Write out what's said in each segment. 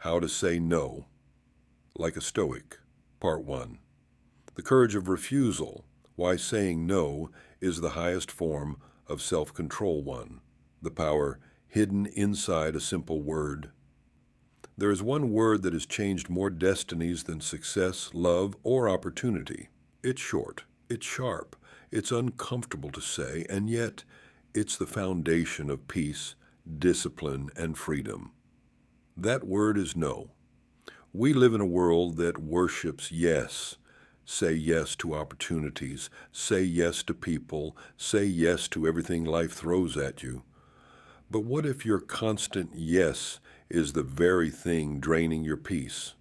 How to Say No, Like a Stoic, Part 1. The Courage of Refusal, Why Saying No is the Highest Form of Self-Control 1. The Power Hidden Inside a Simple Word. There is one word that has changed more destinies than success, love, or opportunity. It's short, it's sharp, it's uncomfortable to say, and yet it's the foundation of peace, discipline, and freedom. That word is no. We live in a world that worships yes. Say yes to opportunities. Say yes to people. Say yes to everything life throws at you. But what if your constant yes is the very thing draining your peace?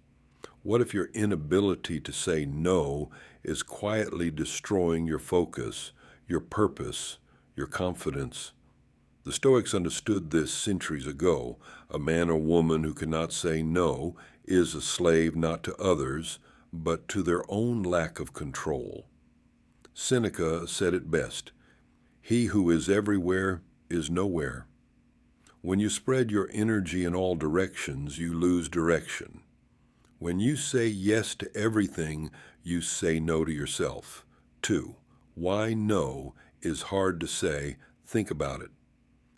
What if your inability to say no is quietly destroying your focus, your purpose, your confidence? The Stoics understood this centuries ago. A man or woman who cannot say no is a slave not to others, but to their own lack of control. Seneca said it best, "He who is everywhere is nowhere." When you spread your energy in all directions, you lose direction. When you say yes to everything, you say no to yourself. 2. Why no is hard to say. Think about it.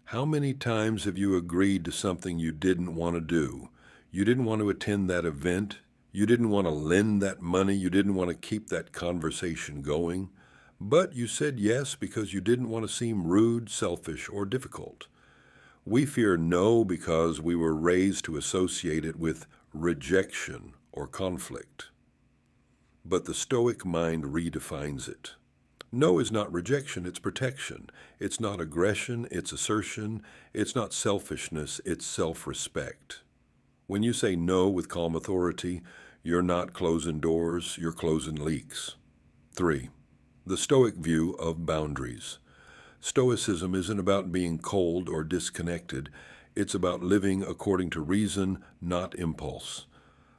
How many times have you agreed to something you didn't want to do? You didn't want to attend that event. You didn't want to lend that money. You didn't want to keep that conversation going. But you said yes because you didn't want to seem rude, selfish, or difficult. We fear no because we were raised to associate it with rejection or conflict. But the Stoic mind redefines it. No is not rejection, it's protection. It's not aggression, it's assertion. It's not selfishness, it's self-respect. When you say no with calm authority, you're not closing doors, you're closing leaks. 3. The Stoic view of boundaries. Stoicism isn't about being cold or disconnected. It's about living according to reason, not impulse.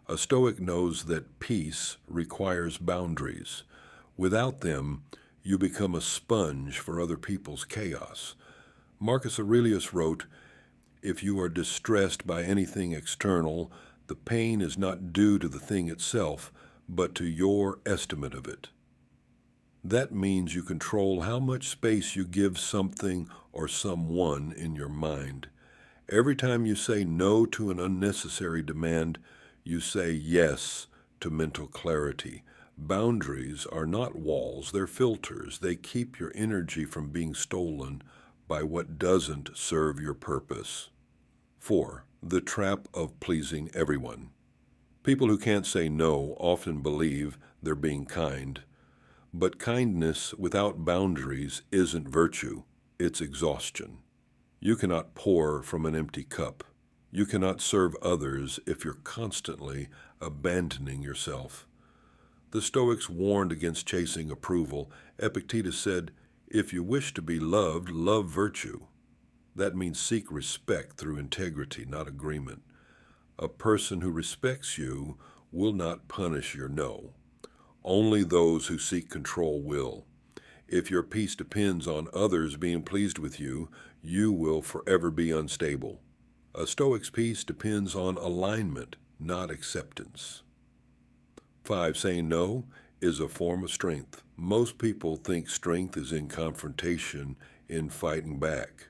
A Stoic knows that peace requires boundaries. Without them, you become a sponge for other people's chaos. Marcus Aurelius wrote, "If you are distressed by anything external, the pain is not due to the thing itself, but to your estimate of it." That means you control how much space you give something or someone in your mind. Every time you say no to an unnecessary demand, you say yes to mental clarity. Boundaries are not walls, they're filters. They keep your energy from being stolen by what doesn't serve your purpose. 4. The trap of pleasing everyone. People who can't say no often believe they're being kind. But kindness without boundaries isn't virtue, it's exhaustion. You cannot pour from an empty cup. You cannot serve others if you're constantly abandoning yourself. The Stoics warned against chasing approval. Epictetus said, "If you wish to be loved, love virtue." That means seek respect through integrity, not agreement. A person who respects you will not punish your no. Only those who seek control will. If your peace depends on others being pleased with you, you will forever be unstable. A Stoic's peace depends on alignment, not acceptance. 5. Saying no is a form of strength. Most people think strength is in confrontation, in fighting back.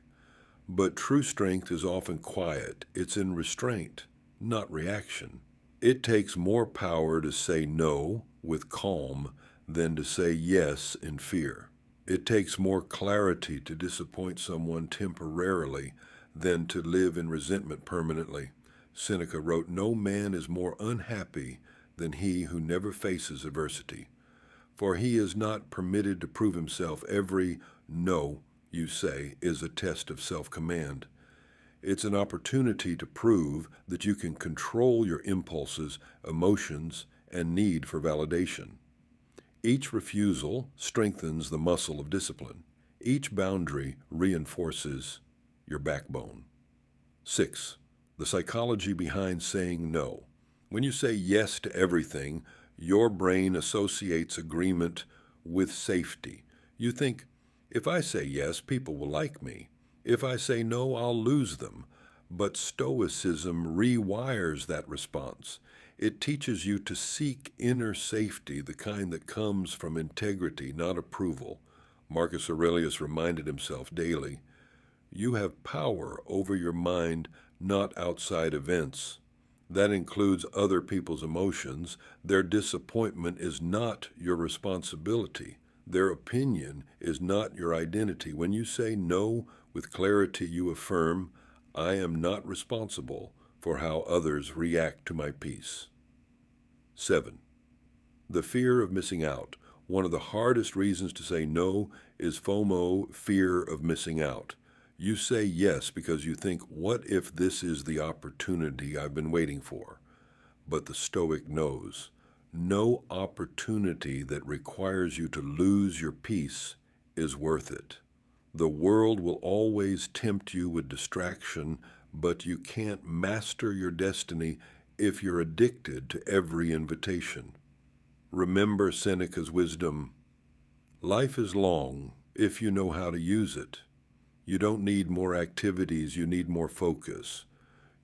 But true strength is often quiet. It's in restraint, not reaction. It takes more power to say no with calm than to say yes in fear. It takes more clarity to disappoint someone temporarily than to live in resentment permanently. Seneca wrote, "No man is more unhappy than he who never faces adversity, for he is not permitted to prove himself. Every no you say is a test of self-command. It's an opportunity to prove that you can control your impulses, emotions, and need for validation. Each refusal strengthens the muscle of discipline. Each boundary reinforces your backbone." 6. The psychology behind saying no. When you say yes to everything, your brain associates agreement with safety. You think, if I say yes, people will like me. If I say no, I'll lose them. But Stoicism rewires that response. It teaches you to seek inner safety, the kind that comes from integrity, not approval. Marcus Aurelius reminded himself daily, you have power over your mind, not outside events. That includes other people's emotions. Their disappointment is not your responsibility. Their opinion is not your identity. When you say no with clarity, you affirm, I am not responsible for how others react to my peace. 7. The fear of missing out. One of the hardest reasons to say no is FOMO, fear of missing out. You say yes because you think, what if this is the opportunity I've been waiting for? But the Stoic knows, no opportunity that requires you to lose your peace is worth it. The world will always tempt you with distraction, but you can't master your destiny if you're addicted to every invitation. Remember Seneca's wisdom. Life is long if you know how to use it. You don't need more activities, you need more focus.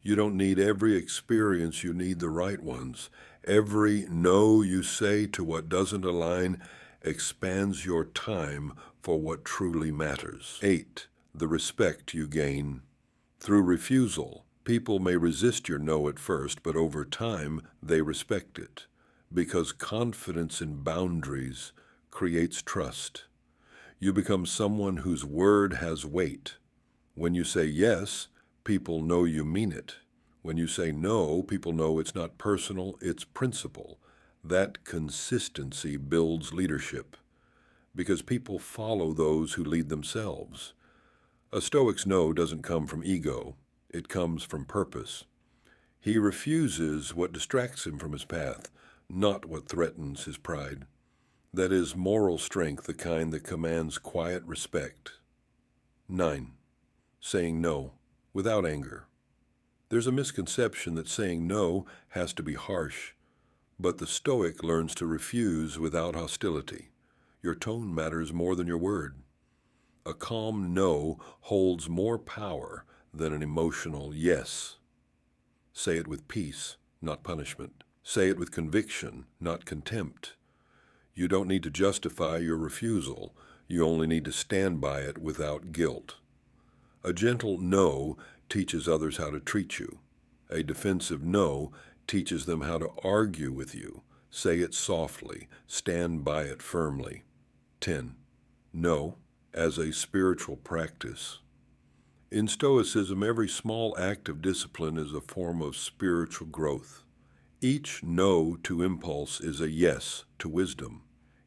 You don't need every experience, you need the right ones. Every no you say to what doesn't align expands your time for what truly matters. 8. The respect you gain. Through refusal, people may resist your no at first, but over time they respect it, because confidence in boundaries creates trust. You become someone whose word has weight. When you say yes, people know you mean it. When you say no, people know it's not personal, it's principle. That consistency builds leadership, because people follow those who lead themselves. A Stoic's no doesn't come from ego, it comes from purpose. He refuses what distracts him from his path, not what threatens his pride. That is moral strength, the kind that commands quiet respect. 9. Saying no, without anger. There's a misconception that saying no has to be harsh, but the Stoic learns to refuse without hostility. Your tone matters more than your word. A calm no holds more power than an emotional yes. Say it with peace, not punishment. Say it with conviction, not contempt. You don't need to justify your refusal. You only need to stand by it without guilt. A gentle no teaches others how to treat you. A defensive no teaches them how to argue with you. Say it softly. Stand by it firmly. 10. No as a spiritual practice. In Stoicism, every small act of discipline is a form of spiritual growth. Each no to impulse is a yes to wisdom.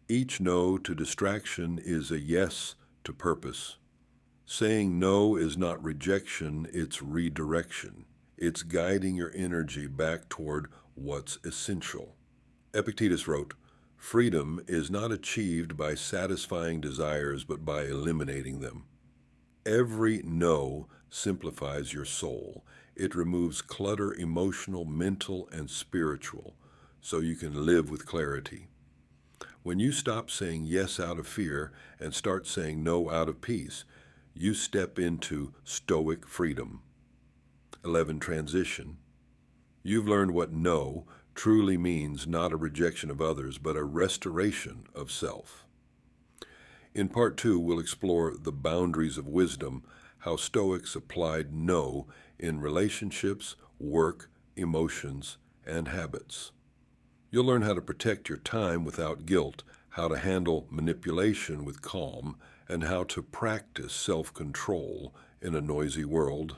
Each no to distraction is a yes to purpose. Saying no is not rejection, it's redirection. It's guiding your energy back toward what's essential. Epictetus wrote, freedom is not achieved by satisfying desires, but by eliminating them. Every no simplifies your soul. It removes clutter, emotional, mental, and spiritual, so you can live with clarity. When you stop saying yes out of fear and start saying no out of peace, you step into Stoic freedom. 11. Transition. You've learned what no truly means, not a rejection of others, but a restoration of self. In Part 2, we'll explore the boundaries of wisdom, how Stoics applied no in relationships, work, emotions, and habits. You'll learn how to protect your time without guilt, how to handle manipulation with calm, and how to practice self-control in a noisy world.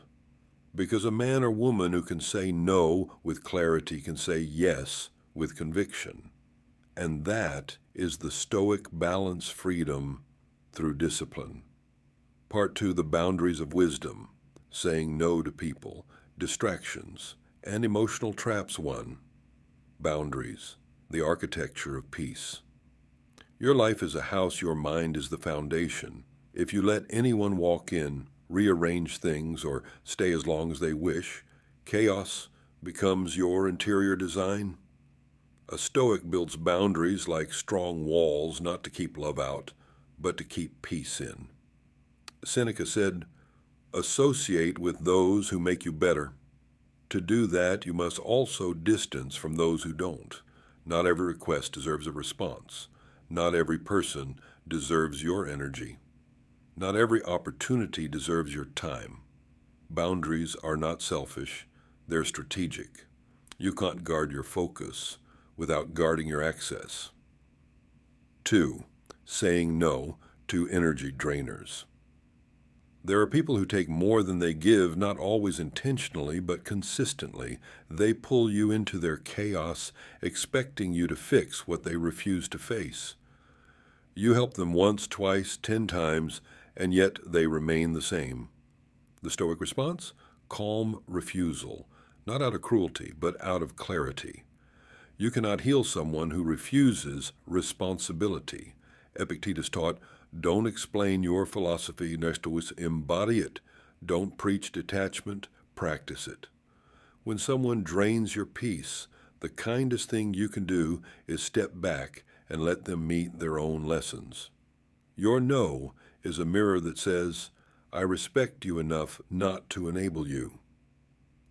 Because a man or woman who can say no with clarity can say yes with conviction. And that is the Stoic balance freedom through discipline. Part 2, the boundaries of wisdom, saying no to people, distractions, and emotional traps. 1. Boundaries, the architecture of peace. Your life is a house, your mind is the foundation. If you let anyone walk in, rearrange things, or stay as long as they wish, chaos becomes your interior design. A Stoic builds boundaries like strong walls, not to keep love out, but to keep peace in. Seneca said, Associate with those who make you better. To do that, you must also distance from those who don't. Not every request deserves a response. Not every person deserves your energy. Not every opportunity deserves your time. Boundaries are not selfish, they're strategic. You can't guard your focus without guarding your access. 2. Saying no to energy drainers. There are people who take more than they give, not always intentionally, but consistently. They pull you into their chaos, expecting you to fix what they refuse to face. You help them once, twice, 10 times, and yet they remain the same. The Stoic response? Calm refusal, not out of cruelty, but out of clarity. You cannot heal someone who refuses responsibility. Epictetus taught, don't explain your philosophy, next to us, embody it. Don't preach detachment, practice it. When someone drains your peace, the kindest thing you can do is step back and let them meet their own lessons. Your no is a mirror that says, I respect you enough not to enable you.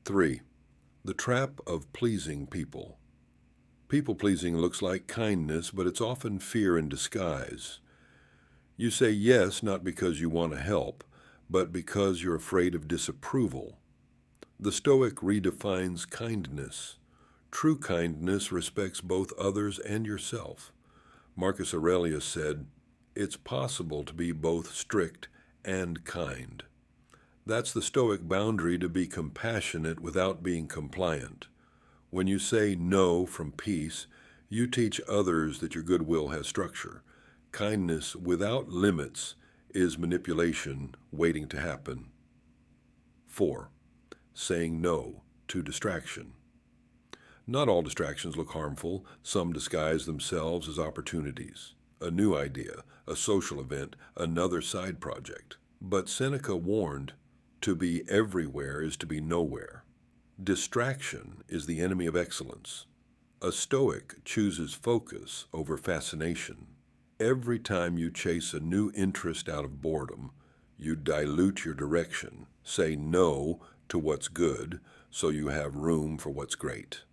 3. The trap of pleasing people. People-pleasing looks like kindness, but it's often fear in disguise. You say yes not because you want to help, but because you're afraid of disapproval. The Stoic redefines kindness. True kindness respects both others and yourself. Marcus Aurelius said, it's possible to be both strict and kind. That's the Stoic boundary, to be compassionate without being compliant. When you say no from peace, you teach others that your goodwill has structure. Kindness without limits is manipulation waiting to happen. 4. Saying no to distraction. Not all distractions look harmful. Some disguise themselves as opportunities. A new idea, a social event, another side project. But Seneca warned, to be everywhere is to be nowhere. Distraction is the enemy of excellence. A Stoic chooses focus over fascination. Every time you chase a new interest out of boredom, you dilute your direction. Say no to what's good so you have room for what's great.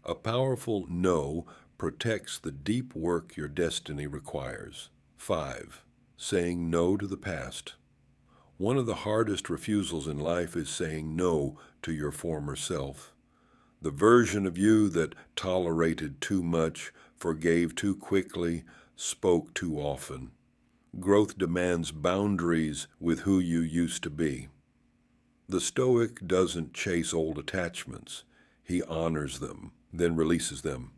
A powerful no protects the deep work your destiny requires. 5. Saying no to the past. One of the hardest refusals in life is saying no to your former self. The version of you that tolerated too much, forgave too quickly, spoke too often. Growth demands boundaries with who you used to be. The Stoic doesn't chase old attachments. He honors them, then releases them.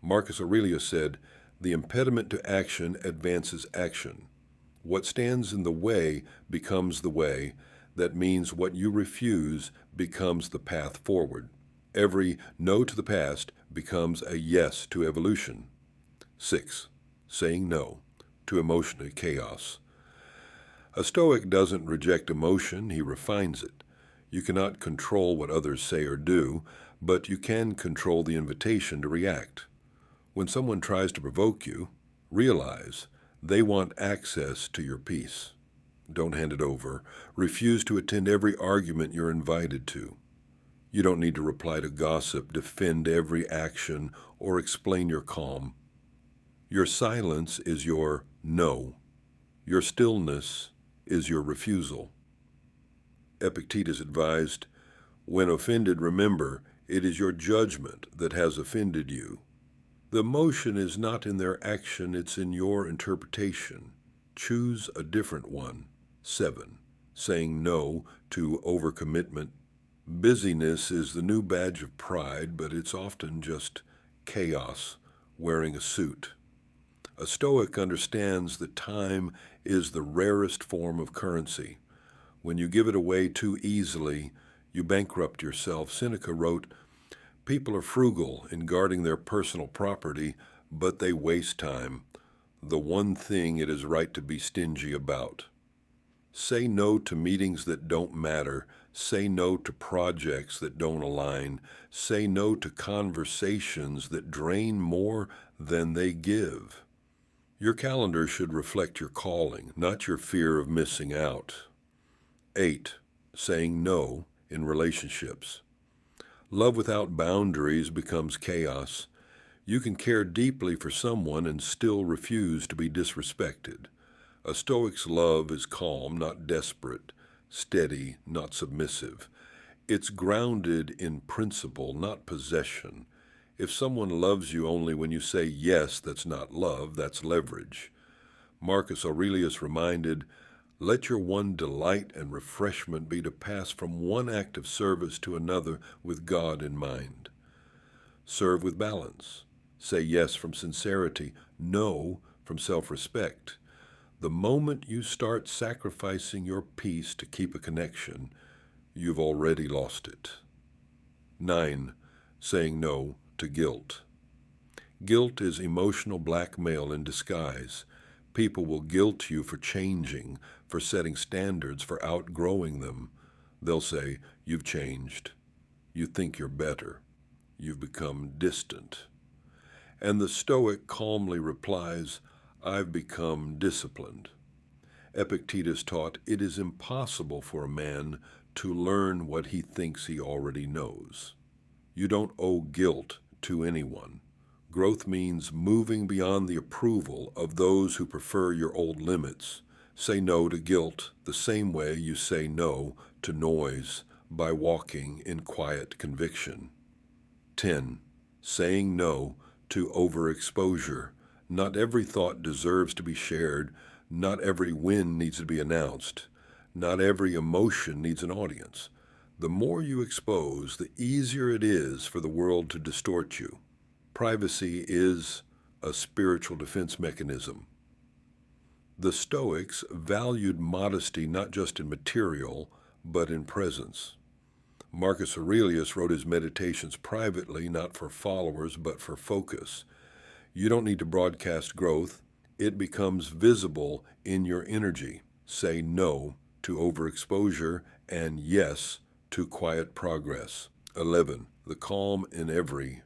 Marcus Aurelius said, the impediment to action advances action. What stands in the way becomes the way. That means what you refuse becomes the path forward. Every no to the past becomes a yes to evolution. 6. Saying no to emotional chaos. A Stoic doesn't reject emotion, he refines it. You cannot control what others say or do, but you can control the invitation to react. When someone tries to provoke you, realize they want access to your peace. Don't hand it over. Refuse to attend every argument you're invited to. You don't need to reply to gossip, defend every action, or explain your calm. Your silence is your no. Your stillness is your refusal. Epictetus advised, when offended, remember, it is your judgment that has offended you. The emotion is not in their action, it's in your interpretation. Choose a different one. 7. Saying no to overcommitment. Busyness is the new badge of pride, but it's often just chaos wearing a suit. A Stoic understands that time is the rarest form of currency. When you give it away too easily, you bankrupt yourself. Seneca wrote, people are frugal in guarding their personal property, but they waste time, the one thing it is right to be stingy about. Say no to meetings that don't matter. Say no to projects that don't align. Say no to conversations that drain more than they give. Your calendar should reflect your calling, not your fear of missing out. 8. Saying no in relationships. Love without boundaries becomes chaos. You can care deeply for someone and still refuse to be disrespected. A Stoic's love is calm, not desperate, steady, not submissive. It's grounded in principle, not possession. If someone loves you only when you say yes, that's not love, that's leverage. Marcus Aurelius reminded, "Let your one delight and refreshment be to pass from one act of service to another with God in mind." Serve with balance. Say yes from sincerity, no from self-respect. The moment you start sacrificing your peace to keep a connection, you've already lost it. 9. Saying no to guilt. Guilt is emotional blackmail in disguise. People will guilt you for changing, for setting standards, for outgrowing them. They'll say, "You've changed. You think you're better. You've become distant." And the Stoic calmly replies, "I've become disciplined." Epictetus taught it is impossible for a man to learn what he thinks he already knows. You don't owe guilt to anyone. Growth means moving beyond the approval of those who prefer your old limits. Say no to guilt the same way you say no to noise, by walking in quiet conviction. 10. Saying no to overexposure. Not every thought deserves to be shared. Not every win needs to be announced. Not every emotion needs an audience. The more you expose, the easier it is for the world to distort you. Privacy is a spiritual defense mechanism. The Stoics valued modesty not just in material, but in presence. Marcus Aurelius wrote his meditations privately, not for followers, but for focus. You don't need to broadcast growth. It becomes visible in your energy. Say no to overexposure and yes to quiet progress. 11. The calm in every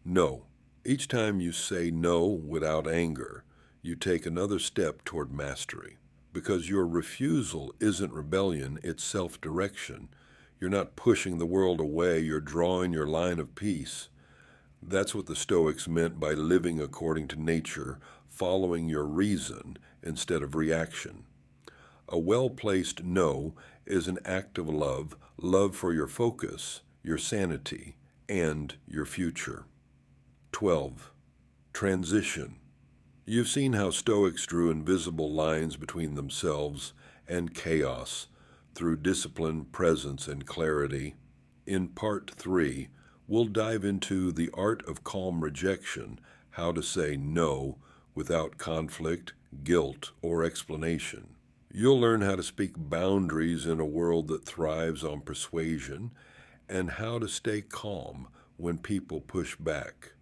no. Each time you say no without anger, you take another step toward mastery. Because your refusal isn't rebellion, it's self-direction. You're not pushing the world away, you're drawing your line of peace. That's what the Stoics meant by living according to nature, following your reason instead of reaction. A well-placed no is an act of love, love for your focus, your sanity, and your future. 12. Transition. You've seen how Stoics drew invisible lines between themselves and chaos through discipline, presence, and clarity. In Part 3, we'll dive into the art of calm rejection, how to say no without conflict, guilt, or explanation. You'll learn how to speak boundaries in a world that thrives on persuasion, and how to stay calm when people push back.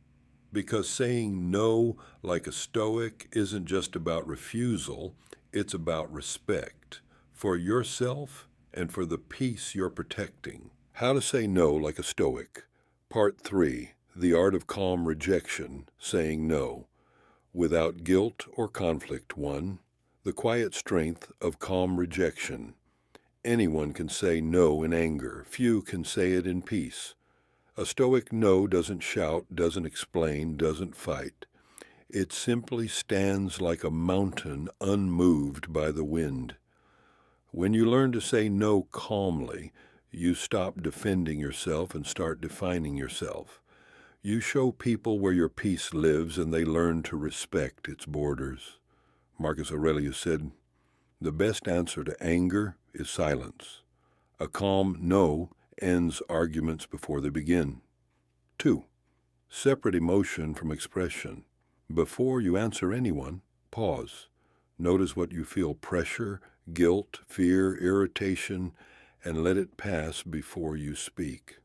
Because saying no like a Stoic isn't just about refusal, it's about respect for yourself and for the peace you're protecting. How to say no like a Stoic. Part 3, the art of calm rejection, saying no, without guilt or conflict. 1, the quiet strength of calm rejection. Anyone can say no in anger. Few can say it in peace. A Stoic no doesn't shout, doesn't explain, doesn't fight. It simply stands like a mountain unmoved by the wind. When you learn to say no calmly, you stop defending yourself and start defining yourself. You show people where your peace lives and they learn to respect its borders. Marcus Aurelius said, "The best answer to anger is silence. A calm no ends arguments before they begin." 2. Separate emotion from expression. Before you answer anyone, pause. Notice what you feel: pressure, guilt, fear, irritation, and let it pass before you speak.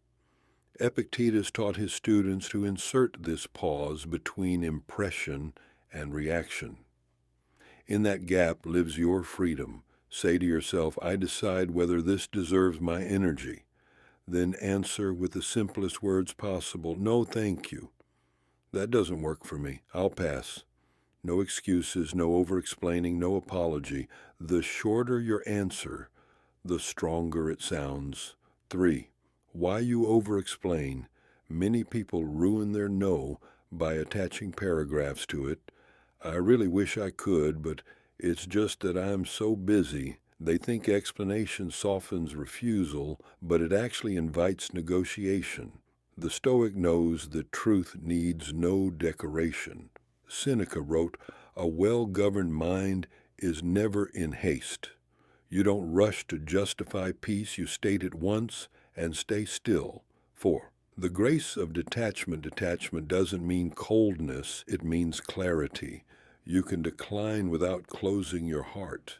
Epictetus taught his students to insert this pause between impression and reaction. In that gap lives your freedom. Say to yourself, "I decide whether this deserves my energy." Then answer with the simplest words possible: "No, thank you. That doesn't work for me. I'll pass." No excuses, no over-explaining, no apology. The shorter your answer, the stronger it sounds. 3. Why you over-explain. Many people ruin their no by attaching paragraphs to it. I really wish I could, but it's just that I'm so busy. They think explanation softens refusal, but it actually invites negotiation. The Stoic knows that truth needs no decoration. Seneca wrote, "A well-governed mind is never in haste." You don't rush to justify peace, you state it once and stay still. 4. The grace of detachment doesn't mean coldness, it means clarity. You can decline without closing your heart.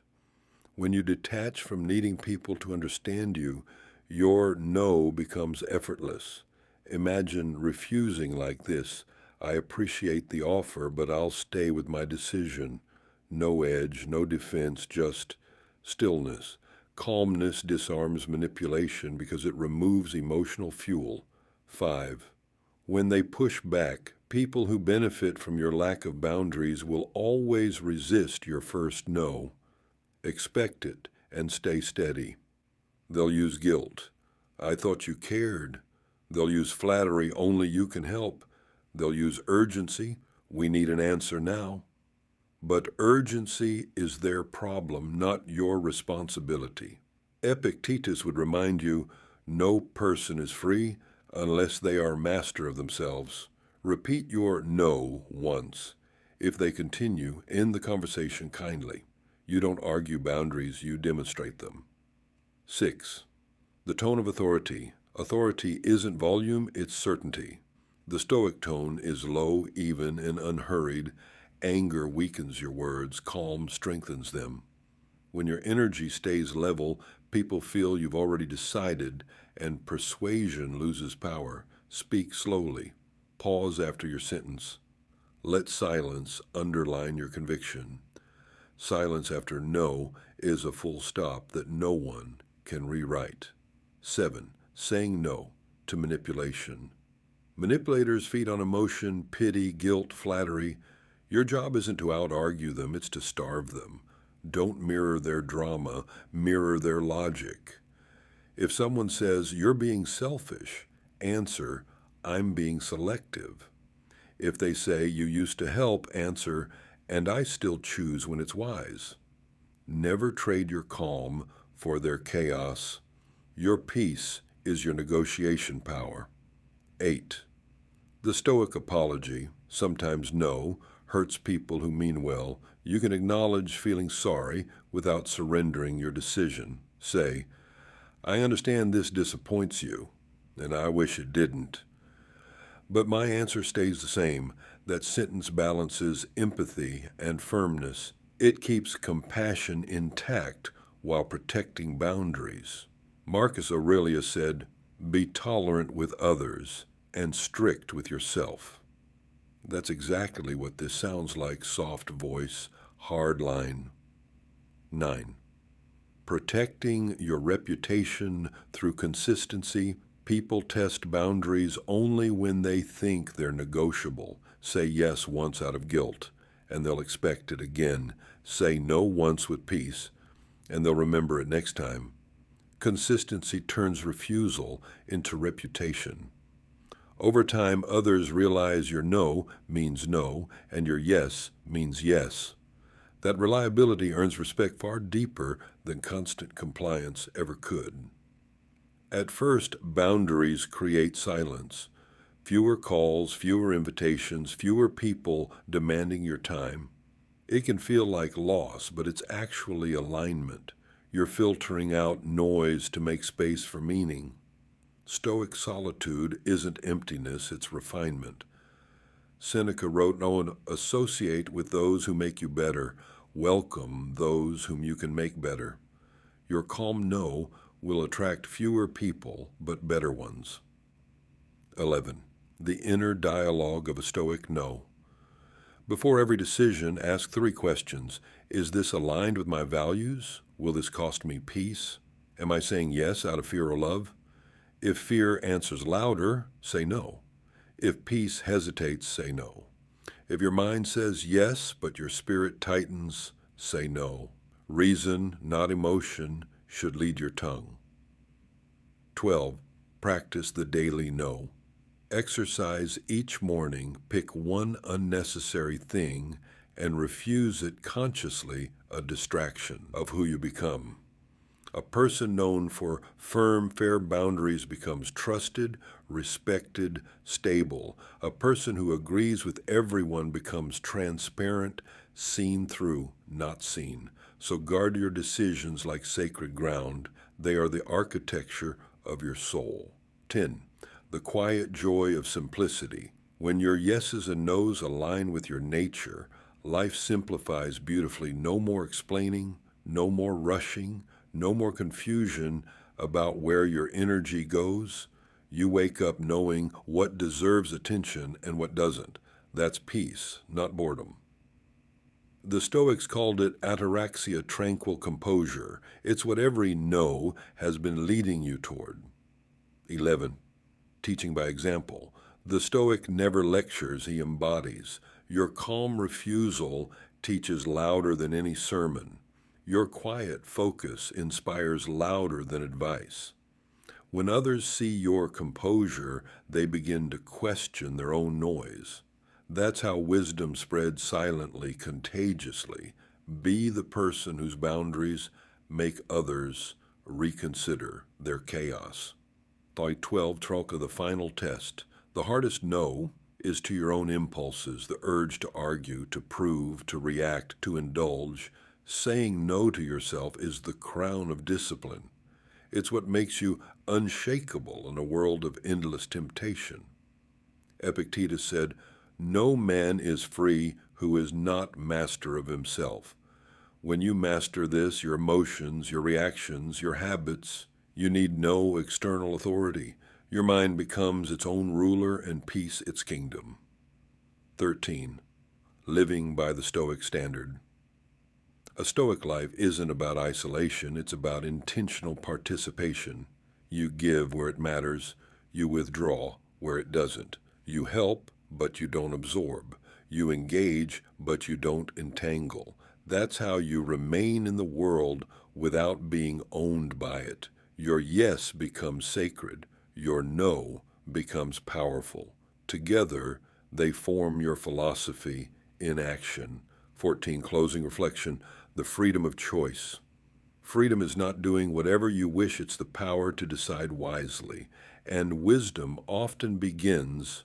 When you detach from needing people to understand you, your no becomes effortless. Imagine refusing like this: I appreciate the offer, but I'll stay with my decision. No edge, no defense, just stillness. Calmness disarms manipulation because it removes emotional fuel. 5. When they push back, people who benefit from your lack of boundaries will always resist your first no. Expect it and stay steady. They'll use guilt. I thought you cared. They'll use flattery, only you can help. They'll use urgency. We need an answer now. But urgency is their problem, not your responsibility. Epictetus would remind you, no person is free unless they are master of themselves. Repeat your no once. If they continue, end the conversation kindly. You don't argue boundaries, you demonstrate them. 6. The tone of authority. Authority isn't volume, it's certainty. The Stoic tone is low, even, and unhurried. Anger weakens your words, calm strengthens them. When your energy stays level, people feel you've already decided, and persuasion loses power. Speak slowly. Pause after your sentence. Let silence underline your conviction. Silence after no is a full stop that no one can rewrite. 7. Saying no to manipulation. Manipulators feed on emotion, pity, guilt, flattery. Your job isn't to out-argue them, it's to starve them. Don't mirror their drama, mirror their logic. If someone says, you're being selfish, answer, I'm being selective. If they say, you used to help, answer, and I still choose when it's wise. Never trade your calm for their chaos. Your peace is your negotiation power. 8. The Stoic apology, sometimes no, hurts people who mean well. You can acknowledge feeling sorry without surrendering your decision. Say, I understand this disappoints you, and I wish it didn't. But my answer stays the same. That sentence balances empathy and firmness. It keeps compassion intact while protecting boundaries. Marcus Aurelius said, be tolerant with others and strict with yourself. That's exactly what this sounds like: soft voice, hard line. 9. Protecting your reputation through consistency. People test boundaries only when they think they're negotiable. Say yes once out of guilt, and they'll expect it again. Say no once with peace, and they'll remember it next time. Consistency turns refusal into reputation. Over time, others realize your no means no, and your yes means yes. That reliability earns respect far deeper than constant compliance ever could. At first, boundaries create silence. Fewer calls, fewer invitations, fewer people demanding your time. It can feel like loss, but it's actually alignment. You're filtering out noise to make space for meaning. Stoic solitude isn't emptiness, it's refinement. Seneca wrote, "No, associate with those who make you better. Welcome those whom you can make better." Your calm no will attract fewer people, but better ones. 11. The inner dialogue of a Stoic no. Before every decision, ask 3 questions. Is this aligned with my values? Will this cost me peace? Am I saying yes out of fear or love? If fear answers louder, say no. If peace hesitates, say no. If your mind says yes, but your spirit tightens, say no. Reason, not emotion, should lead your tongue. 12. Practice the daily no. Exercise each morning, pick one unnecessary thing and refuse it consciously, a distraction of who you become. A person known for firm, fair boundaries becomes trusted, respected, stable. A person who agrees with everyone becomes transparent, seen through, not seen. So guard your decisions like sacred ground. They are the architecture of your soul. 10. The quiet joy of simplicity. When your yeses and nos align with your nature, life simplifies beautifully. No more explaining, no more rushing, no more confusion about where your energy goes. You wake up knowing what deserves attention and what doesn't. That's peace, not boredom. The Stoics called it ataraxia, tranquil composure. It's what every no has been leading you toward. 11. Teaching by example. The Stoic never lectures, he embodies. Your calm refusal teaches louder than any sermon. Your quiet focus inspires louder than advice. When others see your composure, they begin to question their own noise. That's how wisdom spreads silently, contagiously. Be the person whose boundaries make others reconsider their chaos. Thought 12, Trolka, the final test. The hardest no is to your own impulses, the urge to argue, to prove, to react, to indulge. Saying no to yourself is the crown of discipline. It's what makes you unshakable in a world of endless temptation. Epictetus said, "No man is free who is not master of himself." When you master this, your emotions, your reactions, your habits, you need no external authority. Your mind becomes its own ruler and peace its kingdom. 13. Living by the Stoic standard. A Stoic life isn't about isolation, it's about intentional participation. You give where it matters, you withdraw where it doesn't. You help, but you don't absorb. You engage, but you don't entangle. That's how you remain in the world without being owned by it. Your yes becomes sacred. Your no becomes powerful. Together, they form your philosophy in action. 14. Closing reflection. The freedom of choice. Freedom is not doing whatever you wish. It's the power to decide wisely. And wisdom often begins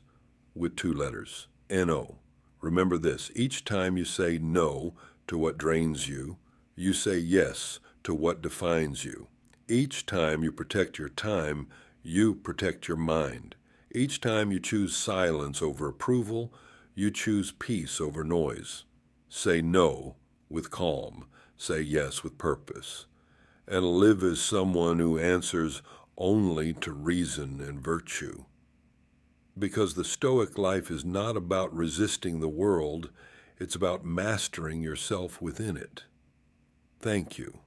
with 2 letters, N-O. Remember this, each time you say no to what drains you, you say yes to what defines you. Each time you protect your time, you protect your mind. Each time you choose silence over approval, you choose peace over noise. Say no with calm. Say yes with purpose. And live as someone who answers only to reason and virtue. Because the Stoic life is not about resisting the world, it's about mastering yourself within it. Thank you.